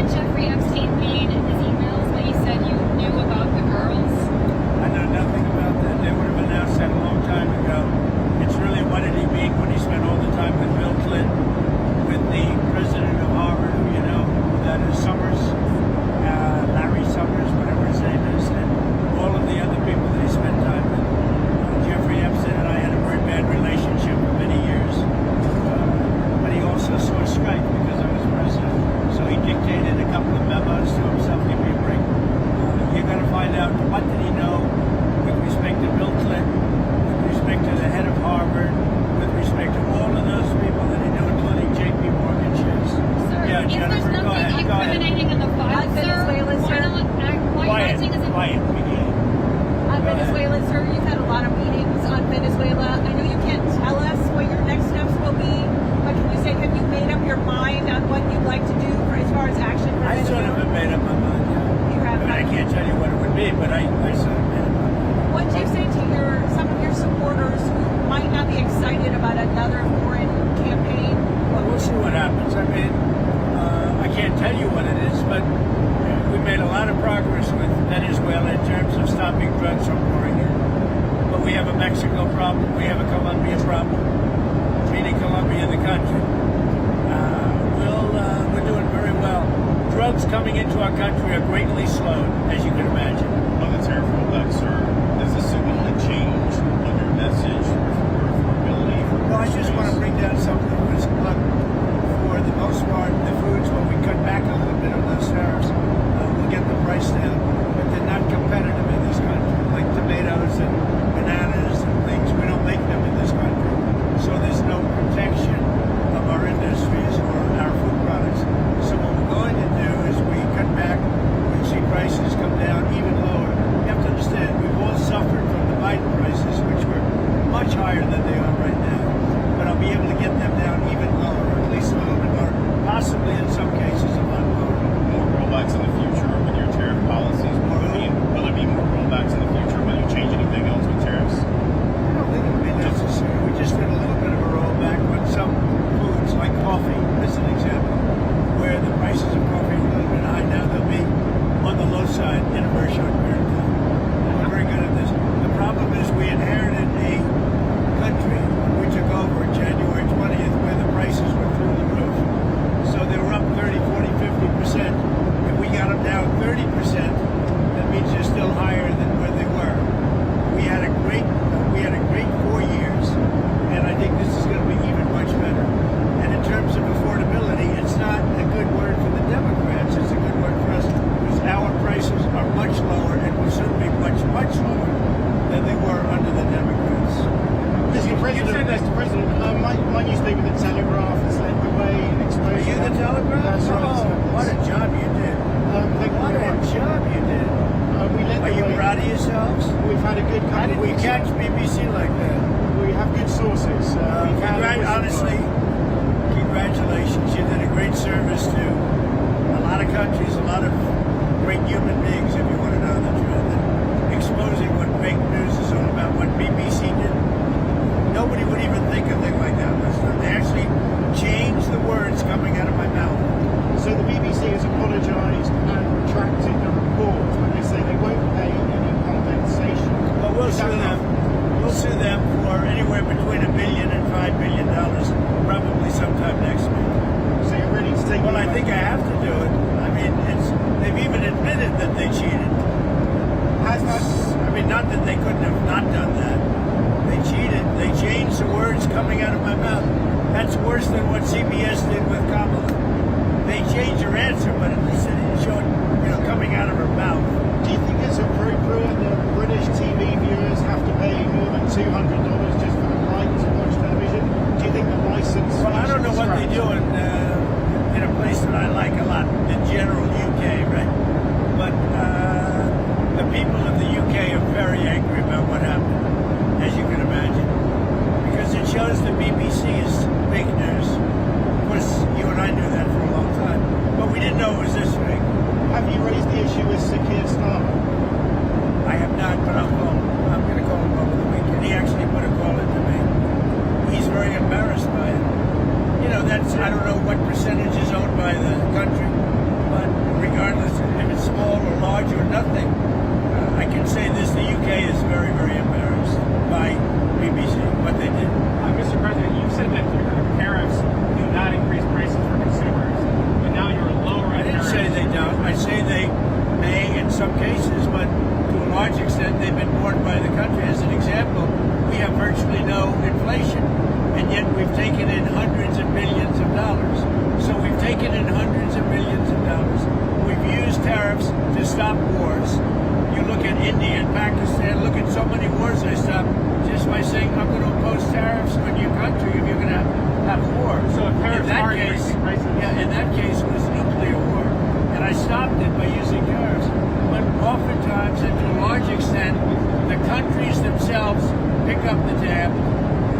did Jeffrey Epstein mean in his emails that you said you knew about the girls? I know nothing about that. They would have announced that a long time ago. It's really what did he mean when he spent all the time with Bill Clinton, with the president of Harvard, you know, that is Summers, Larry Summers, whatever his name is, and all of the other people that he spent time with. Jeffrey Epstein and I had a very bad relationship for many years. But he also saw strike because I was president. So he dictated a couple of memos to himself, give me a break. You're going to find out what did he know with respect to Bill Clinton, with respect to the head of Harvard, with respect to all of those people that he knew, including J.P. Morgan shares. Sir, Yeah, if Jennifer, there's go nothing ahead. Go ahead. incriminating in the file, sir, Venezuela, why sir. not why are you Quiet, acting as a quiet, McGee. On Go ahead. Venezuela, sir, you've had a lot of meetings on Venezuela. I know you can't tell us what your next steps will be, but can you say, have you made up your mind on what you'd like to do for as far as action for I sort Venezuela? of have made up my mind, yeah. You have I mean, I can't tell you what it would be, but I sort of made up my mind. What do you say to some of your supporters who might not be excited about another foreign campaign? Well, we'll see what happens. I mean, I can't tell you what it is, but we made a lot of progress with Venezuela in terms of stopping drugs from pouring in. But we have a Mexico problem. We have a Colombia problem, meaning Colombia, the country. We're doing very well. Drugs coming into our country are greatly slowed, as you can imagine. On the tariff rollback, sir, does this signal a change on your message for affordability? Well, I just want to bring down something that was, look, for the most part, the foods, when we cut back a little bit on those tariffs, we'll get the price down. But they're not competitive in this country, like tomatoes and bananas and things. We don't make them in this country. So there's no protection of our industries or our food products. So what we're going to do is we cut back, we see prices come down even lower. You have to understand, we've all suffered from the Biden prices, which were much higher than they are right now. But I'll be able to get them down even lower, at least a little bit lower, possibly in some cases a lot lower. More rollbacks in the future with your tariff policies? Will there be more rollbacks in the future? Will you change anything else with tariffs? I don't think it'll be necessary. We just did a little bit of a rollback on some foods, like coffee, as an example, where the prices of coffee are a little bit high now. They'll be on the low side in a very short period of time. We're very good at this. The problem is we inherited a country we took over January 20th where the prices were through the roof. So they were up 30, 40, 50%. If we got them down 30%, that means they're still higher than where they were. We had a great 4 years, and I think this is going to be even much better. And in terms of affordability, it's not a good word for the Democrats. It's a good word for us because our prices are much lower and will soon be much, much lower than they were under the Democrats. Mr. President, my newspaper, The Telegraph, has led the way in Are exposure. you the Telegraph? That's right. Oh, what a job you did. Thank you What very a much. job you did. We led Are the you way. proud of yourselves? We've had a good How couple did of we weeks. catch BBC like that? We have good sources. Honestly, congratulations. You did a great service to a lot of countries, a lot of great human beings, if you want to know the truth. And exposing what fake news is all about, what BBC did. Nobody would even think a thing like that was done. They actually changed the words coming out of my mouth. So the BBC has apologised and retracted the report when they say they won't pay any compensation. Well, we'll Is that sue them. enough? We'll sue them for anywhere between $1 billion and $5 billion, probably sometime next week. So you're ready to take Well, it I back? think I have to do it. I mean, they've even admitted that they cheated. Has that... I mean, not that they couldn't have not done that. They cheated. They changed the words coming out of my mouth. That's worse than what CBS did with Kamala. They changed her answer, but at least they didn't show it, coming out of her mouth. Do you think it's appropriate that British TV viewers have to pay more than $200 just for the right to watch television? Do you think the license... Well, I don't know what they do in a place that I like a lot, in general, UK, right? But the people of the UK are very angry about what happened, as you can imagine, because it shows the BBC is fake news. Of course, you and I knew that for a long time, but we didn't know it was this fake. Have you raised the issue with Sir Keir Starmer? I have not, but I'll call him. I'm going to call him over the weekend. He actually put a call into me. He's very embarrassed by it. That's, I don't know what percentage is owned by the country, but regardless if it's small or large or nothing. I can say this: the UK is very, very embarrassed by BBC what they did. Mr. President, you said that tariffs do not increase prices for consumers, but now you're lowering. I didn't say they don't. I say they may in some cases, but to a large extent they've been borne by the country. As an example, we have virtually no inflation, and yet we've taken in hundreds of billions of dollars. So we've taken in hundreds of billions of dollars. We've used tariffs to stop wars. You look at India and Pakistan, look at so many wars they stopped just by saying, I'm going to impose tariffs on your country if you're going to have war. So if tariffs in that are case, increasing prices. yeah, in that case it was nuclear war. And I stopped it by using tariffs. But oftentimes, and to a large extent, the countries themselves pick up the tab,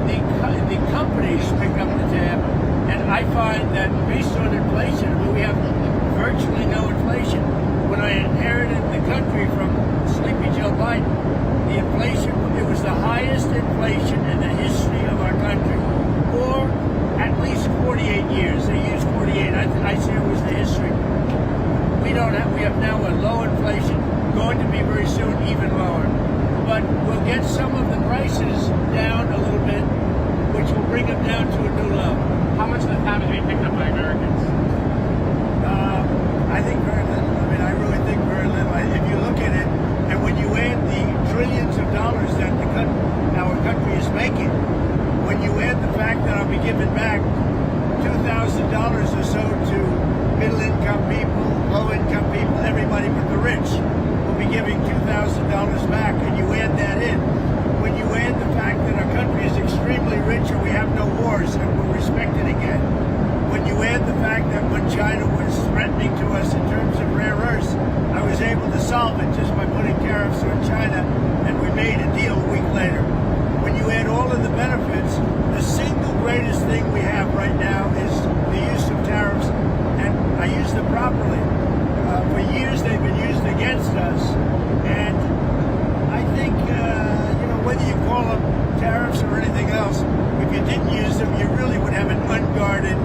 the companies pick up the tab, and I find that based on inflation, I mean, we have virtually no inflation. When I inherited the country from Sleepy Joe Biden, the inflation, it was the highest inflation in the history of our country, or at least 48 years. They used 48. I say it was the history. We have now a low inflation, going to be very soon even lower. But we'll get some of the prices down a little bit, which will bring them down to a new level. How much of the tab is being picked up by Americans? I think very little. I mean, I really think very little. If you look at it, and when you add the trillions of dollars that our country is making, when you add the fact that I'll be giving back $2,000 or so to middle-income people, low-income people, everybody but the rich will be giving $2,000 back, and you add that in. When you add the fact that our country is extremely rich and we have no wars and we're respected again, when you add the fact that when China was threatening to us in terms of rare earths, I was able to solve it just by putting tariffs on China, and we made a deal a week later. When you add all of the benefits, the single greatest thing we have right now is the use of tariffs, and I use them properly. For years they've been used against us, and I think, whether you call them tariffs or anything else, if you didn't use them, you really would have an unguarded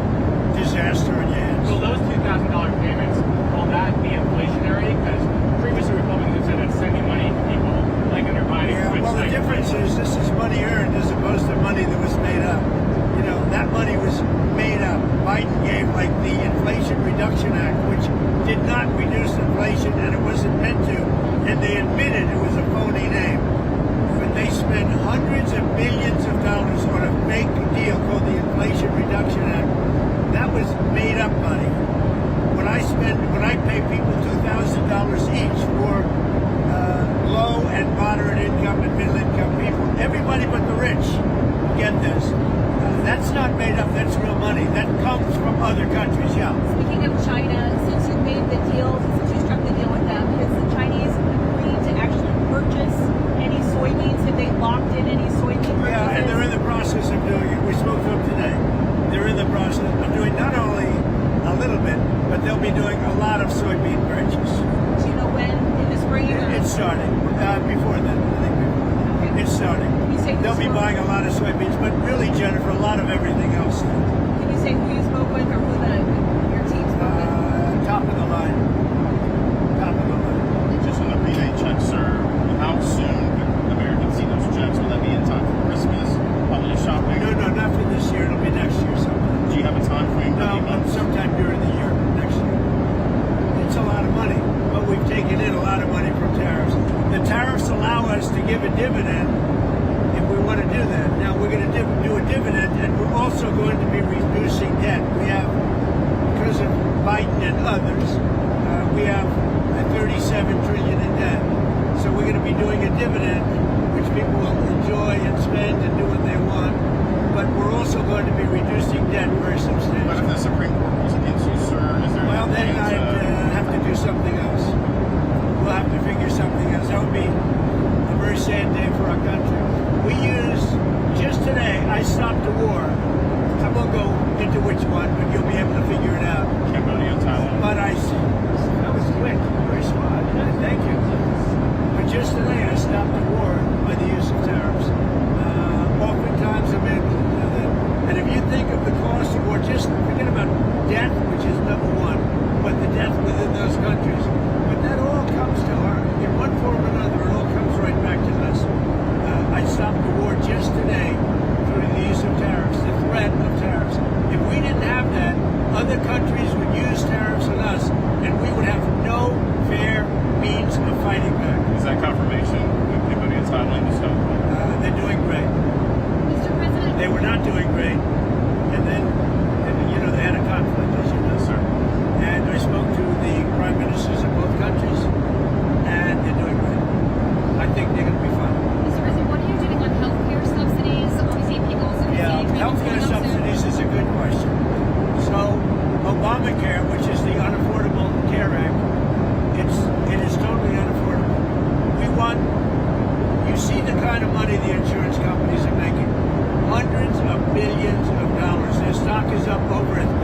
disaster in your hands. Will those $2,000 payments, will that be inflationary? Because previously Republicans said it's sending money to people like under Biden. Yeah, well, the difference is this is money earned as opposed to money that was made up. That money was made up. Biden gave like the Inflation Reduction Act, which did not reduce inflation, and it wasn't meant to, and they admitted it was a phony name. But they spent hundreds of billions of dollars on a fake deal called the Inflation Reduction Act. That was made up money. When I pay people $2,000 each for low and moderate income and middle income people, everybody but the rich get this. That's not made up, that's real money. That comes from other countries, yeah. Speaking of China, since you made the deal, since you struck the deal with them, has the Chinese agreed to actually purchase any soybeans? Have they locked in any soybean purchases? Yeah, and they're in the process of doing it. We spoke to them today. They're in the process of doing not only a little bit, but they'll be doing a lot of soybean purchase. Do you know when? In the spring? Or? It's starting. Before then, I think before then. Okay. It's starting. They'll be buying a lot of soybeans, but really, Jennifer, a lot of everything else. Can you say who you spoke with or who your team spoke with? Top of the line. Top of the line. Just on the rebate check, sir, how soon could Americans see those checks? Will that be in time for Christmas, holiday shopping? No, not for this year. It'll be next year sometime. Do you have a time frame? No, sometime during the year, next year. It's a lot of money, but we've taken in a lot of money from tariffs. The tariffs allow us to give a dividend if we want to do that. Now, we're going to do a dividend, and we're also going to be reducing debt. We have, because of Biden and others, we have 37 trillion in debt. So we're going to be doing a dividend, which people will enjoy and spend and do what they want. But we're also going to be reducing debt very But if substantially. the Supreme Court rules against you, sir, is there Well, then any I'd plans, have to do something else. We'll have to figure something else. That would be a very sad day for our country. Just today, I stopped a war. I won't go into which one, but you'll be able to figure it out. Cambodia, Thailand? But I other countries would use tariffs on us, and we would have no fair means of fighting back. Is that confirmation that people in Thailand and stuff? They're doing great. Mr. President, They were not doing great, and then they had a conflict, as you know. Yes, sir. And I spoke to the prime ministers of both countries, and they're doing great. I think they're going to be fine. Mr. President, what are you doing on healthcare subsidies? Obviously, people are Yeah, saying healthcare subsidies is a good question. So, Obamacare, which is the Unaffordable Care Act, it is totally unaffordable. You see the kind of money the insurance companies are making. Hundreds of billions of dollars. Their stock is up over 1,000%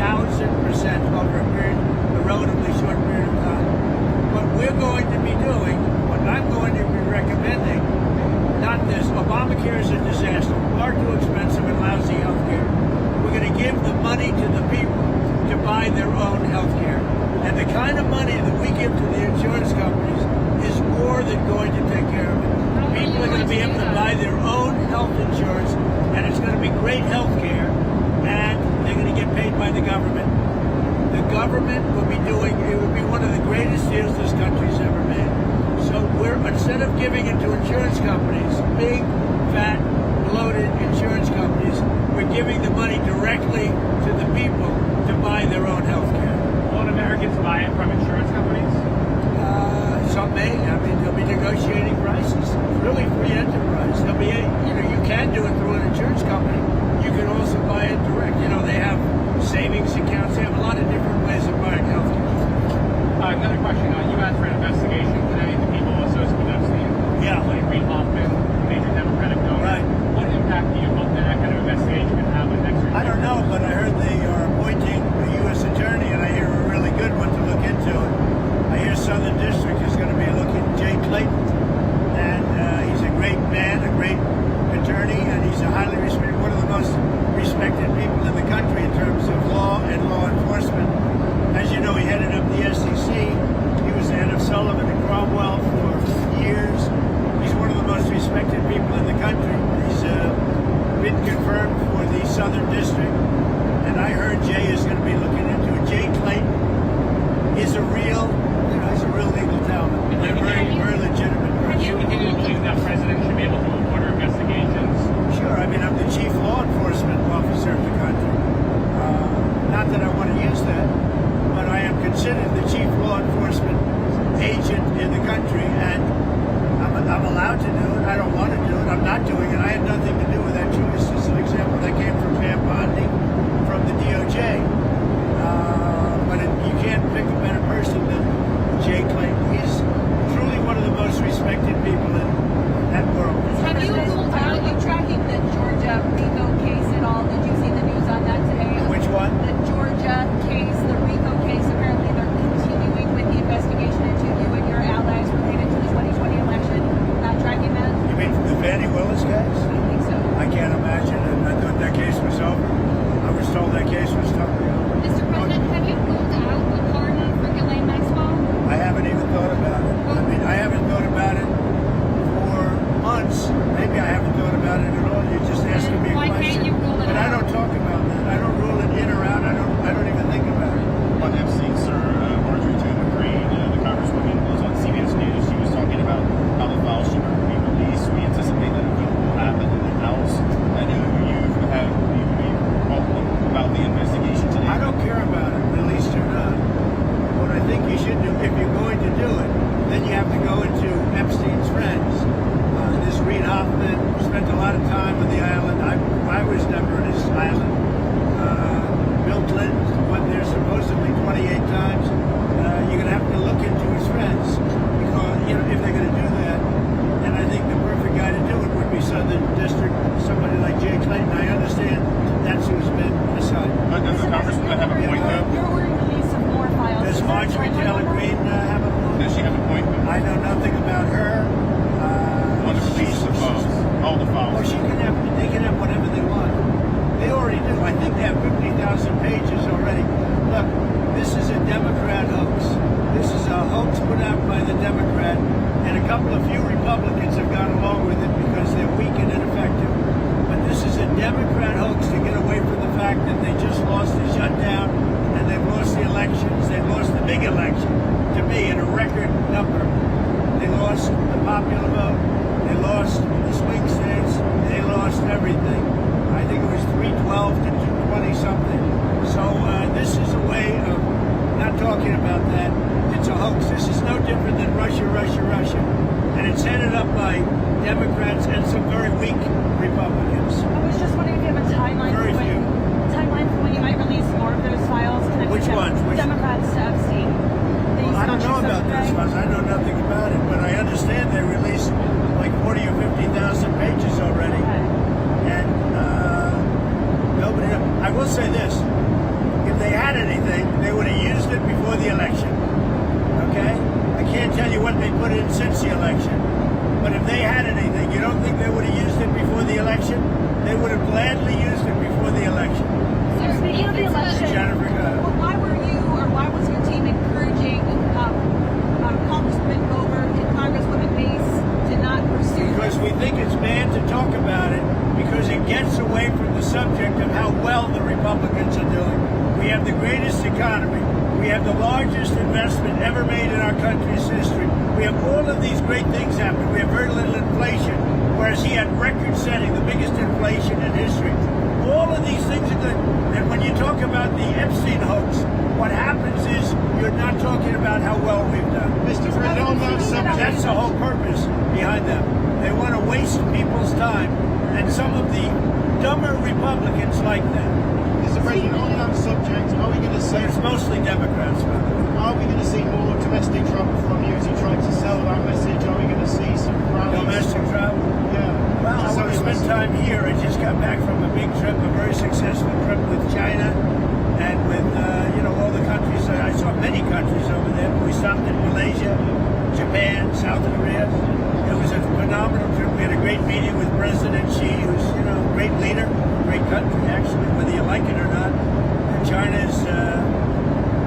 over a relatively short period of time. What we're going to be doing, what I'm going to be recommending, not this. Obamacare is a disaster. Far too expensive and lousy health care. We're going to give the money to the people to buy their own health care. And the kind of money that we give to the insurance companies is more than going to take care of it. People are going to be able to buy their own health insurance, and it's going to be great health care, and they're going to get paid by the government. The government will be it will be one of the greatest deals this country's ever made. So instead of giving it to insurance companies, big, fat, bloated insurance companies, we're giving the money directly to the people to buy their own health care. Won't Americans buy it from insurance companies? Some may. I mean, they'll be negotiating prices. Really free enterprise. They'll be, you can do it through an insurance company. You can also buy it direct. They have savings accounts. They have a lot of different ways of buying health care. Another question. You asked for an investigation today into people associated with Epstein. Yeah. Like Reid Hoffman, major Democratic donor. Right. What impact do you hope that kind of investigation can have on next year? I don't know, but I heard they are appointing a U.S. attorney, and I hear a really good one to look into it. I hear Southern District is going to be looking at Jay Clayton, and he's a great man, a great attorney, and he's one of the most respected people in the country in terms of law and law enforcement. As you know, he headed up the SEC. He was the head of Sullivan and Cromwell for years. He's one of the most respected people in the country. He's been confirmed for the Southern District, and I heard Jay is going to be looking into it. Jay Clayton is a real legal talent. They're very legitimate. Do you continue to believe that president should be able to order investigations? Sure. I mean, I'm the chief law enforcement officer of the country. Not that I want to use that, but I am considered the chief law enforcement agent in the country, and I'm allowed to do it. I don't want to do it. I'm not doing it. I had nothing to do with that choice. Just an example that came from Pam Bondi from the DOJ. But you can't pick a better person than Jay Clayton. He's truly one of the most respected people in that world. have you ruled Are out you tracking the Georgia RICO case at all? Did you see the news on that today? Which one? The Georgia case, the RICO case. Apparently, they're continuing with the investigation into you and your allies related to the 2020 election. Not tracking that? You mean the Fannie Willis case? I think so. I can't imagine. And I thought that case was over. I was told that case was totally over. Mr. President, have you ruled out a pardon for Ghislaine Maxwell? I haven't even thought about it. I mean, I haven't thought about it for months. Maybe I haven't thought about it at all. You're just asking me a Why question. can't you rule it But I out? don't talk about that. I don't rule it in or out. I don't even think about it. On Epstein, sir, Marjorie Taylor Greene, the congresswoman, was on CBS News. She was talking about how the files should be released. We anticipate that a vote will happen in the House. I know you have about the investigation today. I don't care about it, released or not. What I think you should do, if you're going to do it, then you have to go into Epstein's friends. This Reid Hoffman spent a lot of time on the island. I was never on his island. Bill Clinton went there supposedly 28 times. You're going to have to look into his friends, because if they're going to do that, then I think the perfect guy to do it would be Southern District, somebody like Jay Clayton. I understand that's who's been assigned. But does the congresswoman have a point, though? You're ordering release of more files. Does Marjorie Taylor Greene have a point? Does she have a point? I know nothing about her. On the release of all the files. Well, they can have whatever they want. They already do. I think they have 50,000 pages already. Look, this is a Democrat hoax. This is a hoax put out by the Democrat, and a couple of few Republicans have gone along with it because they're weak and ineffective. But this is a Democrat hoax to get away from the fact that they just lost a shutdown and they've ones? Democrats to Epstein. Well, I don't know about those ones. I know nothing about it, but I understand they released like 40 or 50,000 pages already, and nobody. I will say this: if they had anything, they would have used it before the election. Okay, I can't tell you what they put in since the election, but if they had anything, you don't think they would have used it before the election? They would have gladly used it before the election. So speaking of the election, Jennifer, go ahead. well, why were you or why was your team encouraging Congressman Bober and Congresswoman Mace to not pursue Because this? we think it's bad to talk about it because it gets away from the subject of how well the Republicans are doing. We have the greatest economy. We have the largest investment ever made in our country's history. We have all of these great things happening. We have very little inflation, whereas he had record-setting, the biggest inflation in history. All of these things are good. And when you talk about the Epstein hoax, what happens is you're not talking about how well we've done. Mr. President, on that subject, That's the whole purpose behind them. They want to waste people's time, and some of the dumber Republicans like that. Mr. President, on that subject, are we going to see? But it's mostly Democrats, by the way. Are we going to see more domestic travel from you as you try to sell that message? Are we going to see some rallies? Domestic travel. Yeah. Well, I want to spend time here. I just got back from a big trip, a very successful trip with China and with, all the countries. I saw many countries over there. We stopped in Malaysia, Japan, South Korea. It was a phenomenal trip. We had a great meeting with President Xi, who's, a great leader, great country, actually, whether you like it or not. And China's a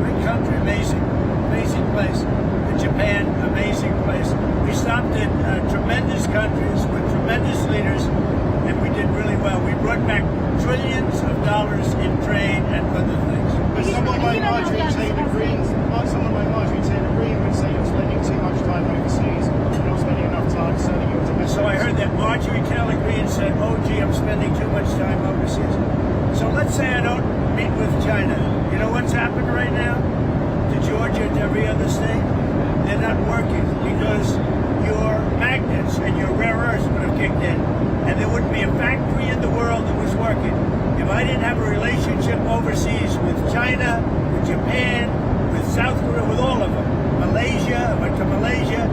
great country, amazing place. And Japan, amazing place. We stopped in tremendous countries with tremendous leaders, and we did really well. We brought back trillions of dollars in trade and other things. But someone like Marjorie Taylor Greene would say you're spending too much time overseas. You're not spending enough time selling your domestic. So I heard that Marjorie Taylor Greene said, "Oh, gee, I'm spending too much time overseas." So let's say I don't meet with China. You know what's happened right now to Georgia and every other state? They're not working because your magnets and your rare earths would have kicked in, and there wouldn't be a factory in the world that was working. If I didn't have a relationship overseas with China, with Japan, with South Korea, with all of them, Malaysia, I went to Malaysia,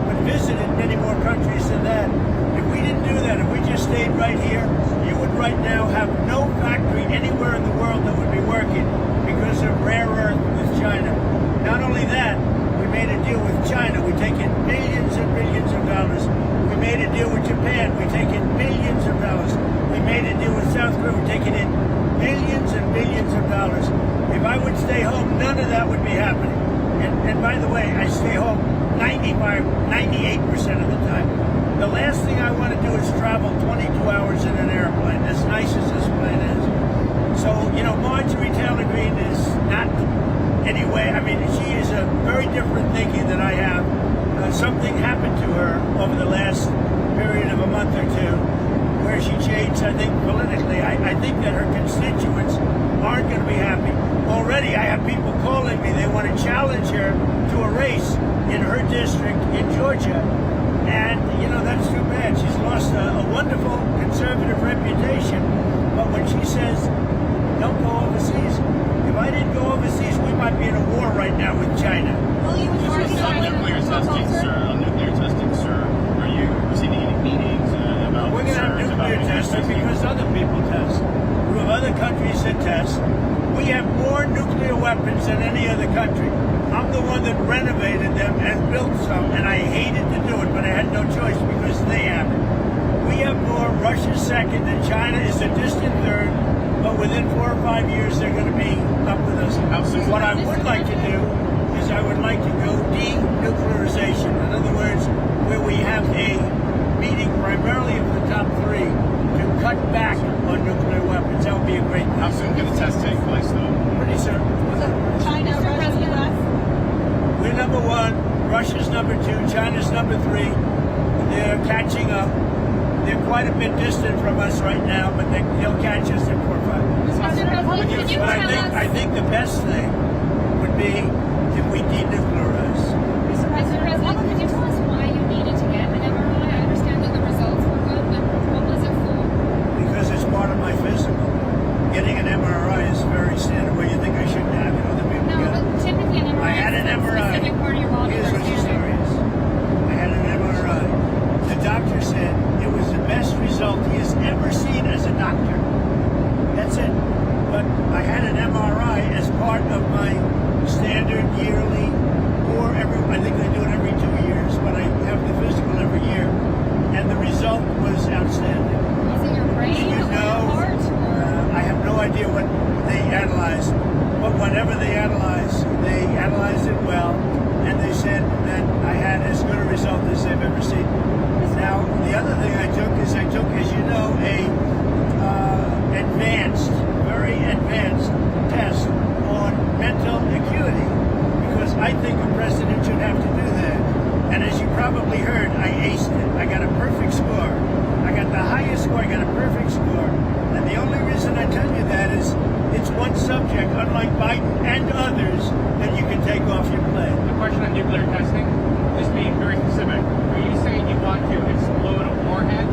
but visited many more countries than that. If we didn't do that, if we just stayed right here, you would right now have no factory anywhere in the world that would be working because of rare earth with China. Not only that, we made a deal with China. We take in billions and billions of dollars. We made a deal with Japan. We take in billions of dollars. We made a deal with South Korea. We're taking in billions and billions of dollars. If I would stay home, none of that would be happening. And by the way, I stay home 98% of the time. The last thing I want to do is travel 22 hours in an airplane, as nice as this plane is. So, Marjorie Taylor Greene is not anyway. I mean, she is a very different thinking than I have. Something happened to her over the last period of a month or two where she changed, I think, politically. I think that her constituents aren't going to be happy. Already, I have people calling me. They want to challenge her to a race in her district in Georgia. And, that's too bad. She's lost a wonderful conservative reputation. But when she says, don't go overseas, if I didn't go overseas, we might be in a war right now with China. Will you endorse On nuclear testing, sir, are you receiving any meetings about We're going to have concerns about nuclear testing because other people test. We have other countries that test. We have more nuclear weapons than any other country. I'm the one that renovated them and built some, and I hated to do it, but I had no choice because they have it. We have more. Russia's second, and China is a distant third, but within 4 or 5 years, they're going to be up with us. What I would like to do is I would like to go denuclearization. In other words, where we have a meeting primarily of the top 3 to cut back on nuclear weapons. That would be a great thing. How soon can the test take place, though? Pretty soon. China, Russia, US? We're number 1, Russia's number 2, China's number 3. They're catching up. They're quite a bit distant from us right now, but they'll catch us in 4 or 5 years. But I think the best thing would be if we denuclearize. Mr. President, could you tell us why you needed to get an MRI? I understand that the results were good, but what was it for? Because it's part of my physical. Getting an MRI is very standard. Well, you think I shouldn't have it? The think they do it every 2 years, but I have the physical every year, and the result was outstanding. Is it your brain You or your know, heart? I have no idea what they analyzed, but whatever they analyzed it well, and they said that I had as good a result as they've ever seen. Now, the other thing I took, as you know, a very advanced test on mental acuity, because I think a president should have to do that. And as you probably heard, I aced it. I got a perfect score. I got the highest score. I got a perfect score. And the only reason I tell you that is it's one subject, unlike Biden and others, that you can take off your plate. The question on nuclear testing, just being very specific. Are you saying you want to explode a warhead?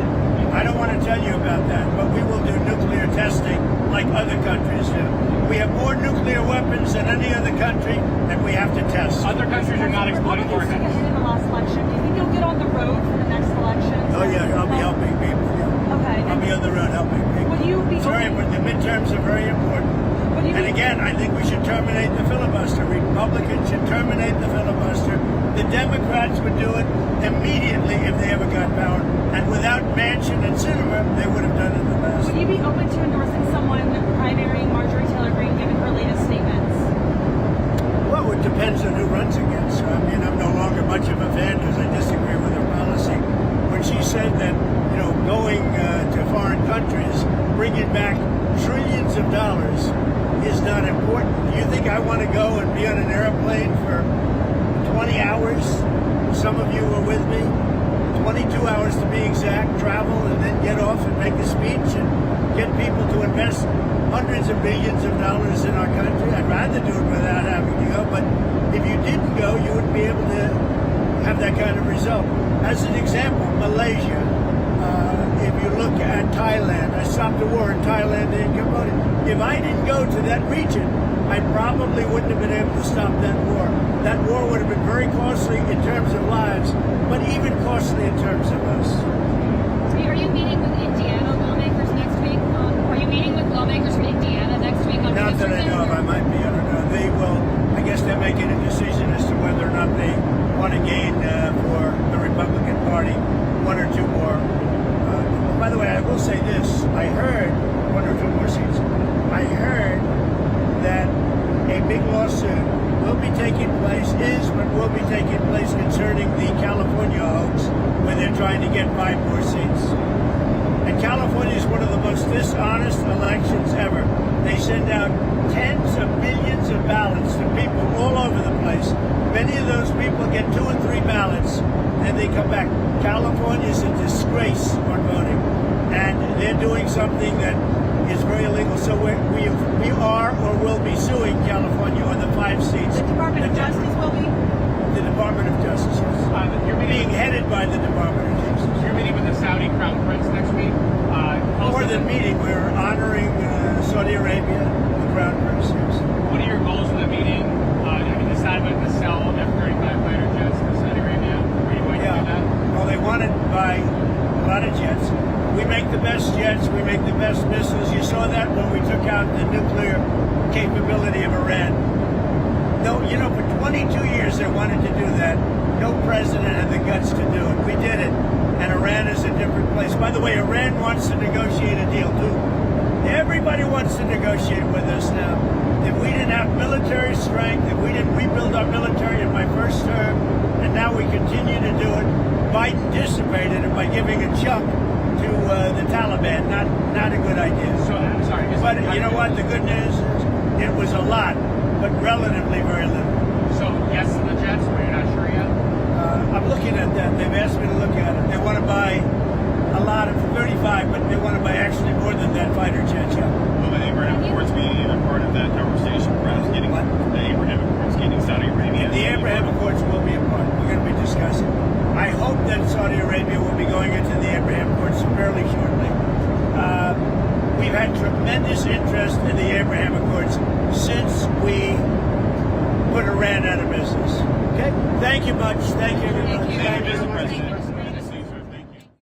I don't want to tell you about that, but we will do nuclear testing like other countries do. We have more nuclear weapons than any other country, and we have to test. Other countries are not exploding Republicans took a warheads. hit in the last election. Do you think you'll get on the road for the next election? Oh yeah, I'll be helping people. Yeah. Okay. I'll be on the road helping people. Will you be It's very open- important. The midterms are very important. Will you And be- again, I think we should terminate the filibuster. Republicans should terminate the filibuster. The Democrats would do it immediately if they ever got power. And without Manchin and Sinema, they would have done it the last. Would you be open to endorsing someone primarying Marjorie Taylor Greene given her latest statements? Well, it depends on who runs against her. I mean, I'm no longer much of a fan because I disagree with her policy. When she said that, going to foreign countries, bringing back trillions of dollars is not important. You think I want to go and be on an airplane for 20 hours? Some of you were with me. 22 hours to be exact, travel and then get off and make a speech and get people to invest hundreds of billions of dollars in our country. I'd rather do it without having to go, but if you didn't go, you wouldn't be able to have that kind of result. As an example, Malaysia, if you look at Thailand, I stopped the war in Thailand and Cambodia. If I didn't go to that region, I probably wouldn't have been able to stop that war. That war would have been very costly in terms of lives, but even costly in terms of us. Are you meeting with Indiana lawmakers next week? Are you meeting with lawmakers from Indiana next week on Not that I know of, I might be, I don't know. They will, I guess they're making a decision as to whether or not they want to gain for the Republican Party one or two more. By the way, I will say this. I heard one or two more seats. I heard that a big lawsuit will be taking place, will be taking place concerning the California hoax, where they're trying to get 5 more seats. And California is one of the most dishonest elections ever. They send out tens of millions of ballots to people all over the place. Many of those people get 2 and 3 ballots, and they come back. California is a disgrace on voting, and they're doing something that is very illegal. So we are or will be suing California on the 5 seats. The Department of that Justice will be? The Department of Justice, yes. You're Being meeting, headed by the Department of Justice. you're meeting with the Saudi Crown Prince next week. More than meeting, we're honoring Saudi Arabia, the Crown Prince. Yes. What are your goals for the meeting? Decided to sell F-35 fighter jets to Saudi Arabia. Are you going to do that? Well, they want to buy a lot of jets. We make the best jets. We make the best missiles. You saw that when we took out the nuclear capability of Iran. No, for 22 years they wanted to do that. No president had the guts to do it. We did it, and Iran is a different place. By the way, Iran wants to negotiate a deal too. Everybody wants to negotiate with us now. If we didn't have military strength, if we didn't rebuild our military in my first term, and now we continue to do it, Biden dissipated it by giving a chunk to the Taliban. Not a good idea. So, I'm sorry. But you know what? The good news is it was a lot, but relatively very little. So, yes to the jets, but you're not sure yet? I'm looking at that. They've asked me to look at it. They want to buy a lot of 35, but they want to buy actually more than that fighter jets. Yeah. Will the Abraham Accords be a part of that conversation? Perhaps getting What? the Abraham Accords, getting Saudi Arabia. The Abraham Accords will be a part. We're going to be discussing. I hope that Saudi Arabia will be going into the Abraham Accords fairly shortly. We've had tremendous interest in the Abraham Accords since we put Iran out of business. Okay? Thank you much. Thank you, everybody. Thank you, Mr. President.